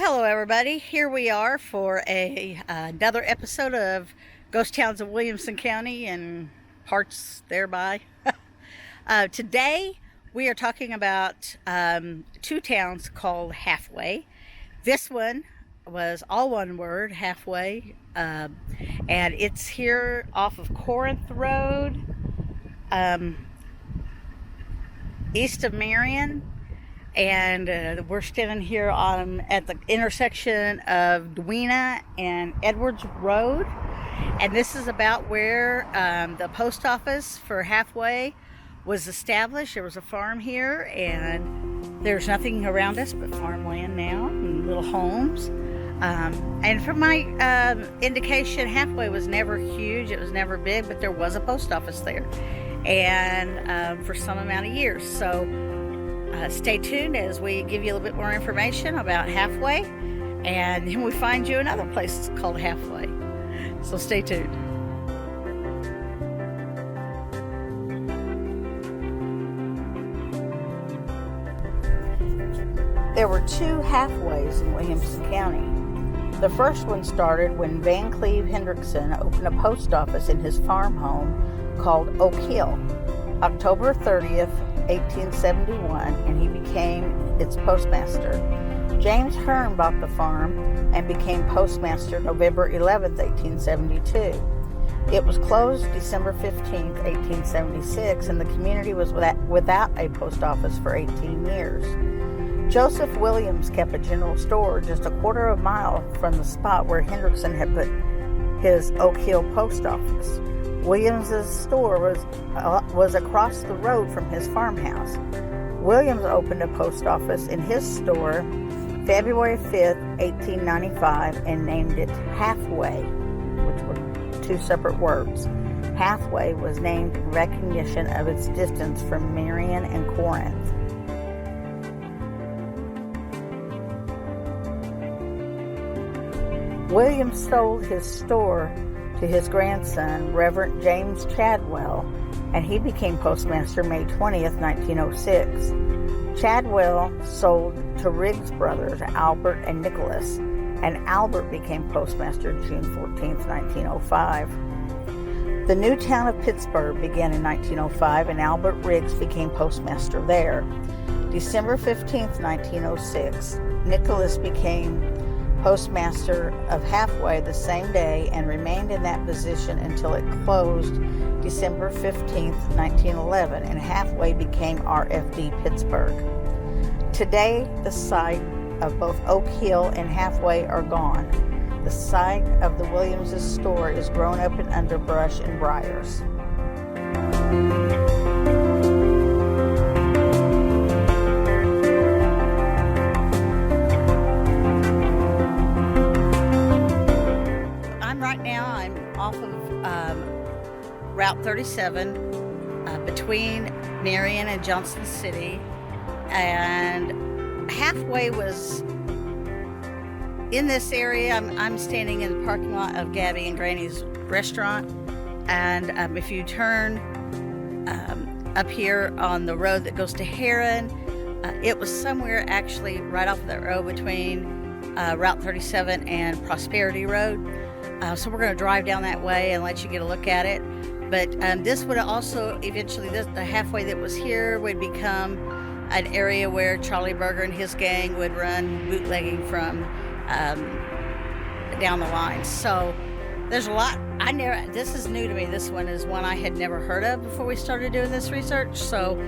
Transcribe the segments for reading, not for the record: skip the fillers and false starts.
Hello, everybody. Here we are for another episode of Ghost Towns of Williamson County and parts thereby. Today, we are talking about two towns called Halfway. This one was all one word, Halfway, and it's here off of Corinth Road, east of Marion. And we're standing here at the intersection of Dwena and Edwards Road. And this is about where the post office for Halfway was established. There was a farm here, and there's nothing around us but farmland now and little homes. And from my indication, Halfway was never huge. It was never big, but there was a post office there, and for some amount of years. So stay tuned as we give you a little bit more information about Halfway, and then we find you another place called Halfway. So stay tuned. There were two Halfways in Williamson County. The first one started when Van Cleve Hendrickson opened a post office in his farm home called Oak Hill, October 30th, 1871, and he became its postmaster. James Hearn bought the farm and became postmaster November 11th, 1872. It was closed December 15th, 1876, and the community was without a post office for 18 years. Joseph Williams kept a general store just a quarter of a mile from the spot where Hendrickson had put his Oak Hill post office. Williams's store was across the road from his farmhouse. Williams opened a post office in his store February 5th, 1895, and named it Halfway, which were two separate words. Halfway was named in recognition of its distance from Marion and Corinth. Williams sold his store to his grandson, Reverend James Chadwell, and he became postmaster May 20th, 1906. Chadwell sold to Riggs brothers, Albert and Nicholas, and Albert became postmaster June 14th, 1905. The new town of Pittsburgh began in 1905, and Albert Riggs became postmaster there. December 15th, 1906, Nicholas became postmaster of Halfway the same day and remained in that position until it closed December 15th, 1911, and Halfway became RFD Pittsburgh. Today, the site of both Oak Hill and Halfway are gone. The site of the Williams' store is grown up in underbrush and briars. I'm off of Route 37 between Marion and Johnson City, and Halfway was in this area. I'm standing in the parking lot of Gabby and Granny's restaurant, and if you turn up here on the road that goes to Heron, it was somewhere actually right off of that road between Route 37 and Prosperity Road. So we're going to drive down that way and let you get a look at it. But this would also eventually, the Halfway that was here would become an area where Charlie Berger and his gang would run bootlegging from down the line. So there's a lot. This is new to me. This one is one I had never heard of before we started doing this research. So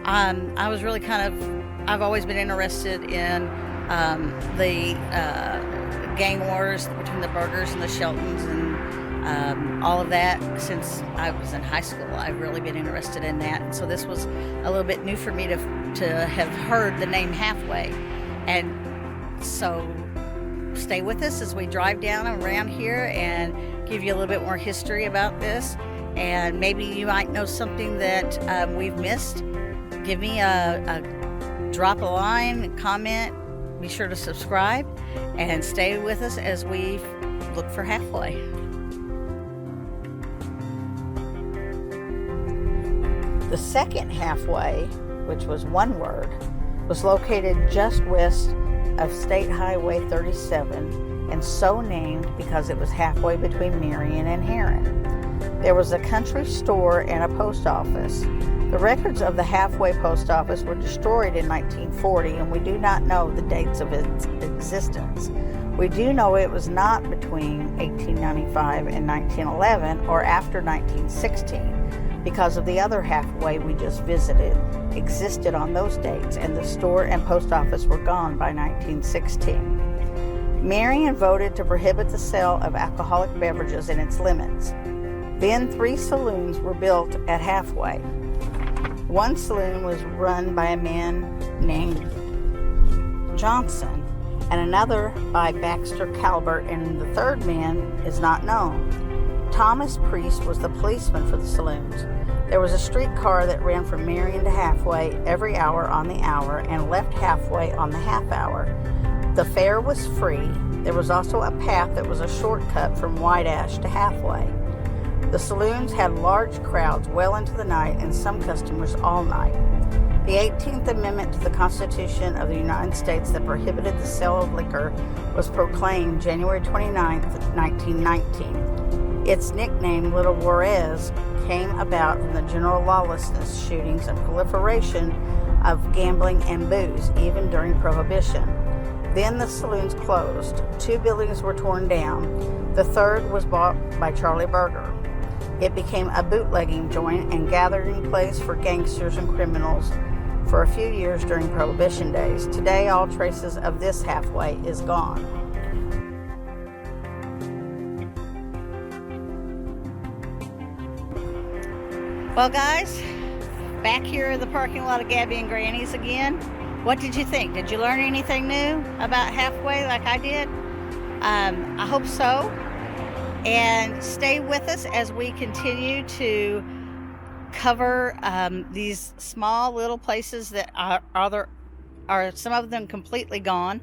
I was really I've always been interested in the gang wars between the Bergers and the Sheltons and all of that. Since I was in high school, I've really been interested in that. And so this was a little bit new for me to have heard the name Halfway. And so stay with us as we drive down around here and give you a little bit more history about this. And maybe you might know something that we've missed. Give me drop a line, comment. Be sure to subscribe and stay with us as we look for Halfway. The second Halfway, which was one word, was located just west of State Highway 37 and so named because it was halfway between Marion and Herrin. There was a country store and a post office. The records of the halfway post office were destroyed in 1940, and we do not know the dates of its existence. We do know it was not between 1895 and 1911 or after 1916, because of the other halfway we just visited existed on those dates, and the store and post office were gone by 1916. Marion voted to prohibit the sale of alcoholic beverages in its limits. Then 3 saloons were built at Halfway. One saloon was run by a man named Johnson, and another by Baxter Calvert, and the third man is not known. Thomas Priest was the policeman for the saloons. There was a streetcar that ran from Marion to Halfway every hour on the hour and left Halfway on the half hour. The fare was free. There was also a path that was a shortcut from White Ash to Halfway. The saloons had large crowds well into the night and some customers all night. The 18th Amendment to the Constitution of the United States that prohibited the sale of liquor was proclaimed January 29, 1919. Its nickname, Little Juarez, came about from the general lawlessness, shootings, and proliferation of gambling and booze, even during Prohibition. Then the saloons closed. 2 buildings were torn down. The third was bought by Charlie Berger. It became a bootlegging joint and gathering place for gangsters and criminals for a few years during Prohibition days. Today, all traces of this halfway is gone. Well, guys, back here in the parking lot of Gabby and Granny's again. What did you think? Did you learn anything new about Halfway like I did? I hope so. And stay with us as we continue to cover these small little places that are some of them completely gone,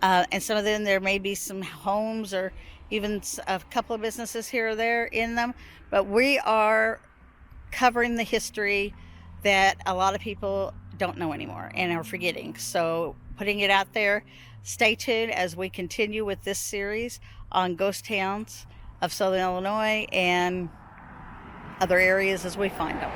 and some of them there may be some homes or even a couple of businesses here or there in them. But we are covering the history that a lot of people don't know anymore and are forgetting. So putting it out there. Stay tuned as we continue with this series on ghost towns of Southern Illinois and other areas as we find them.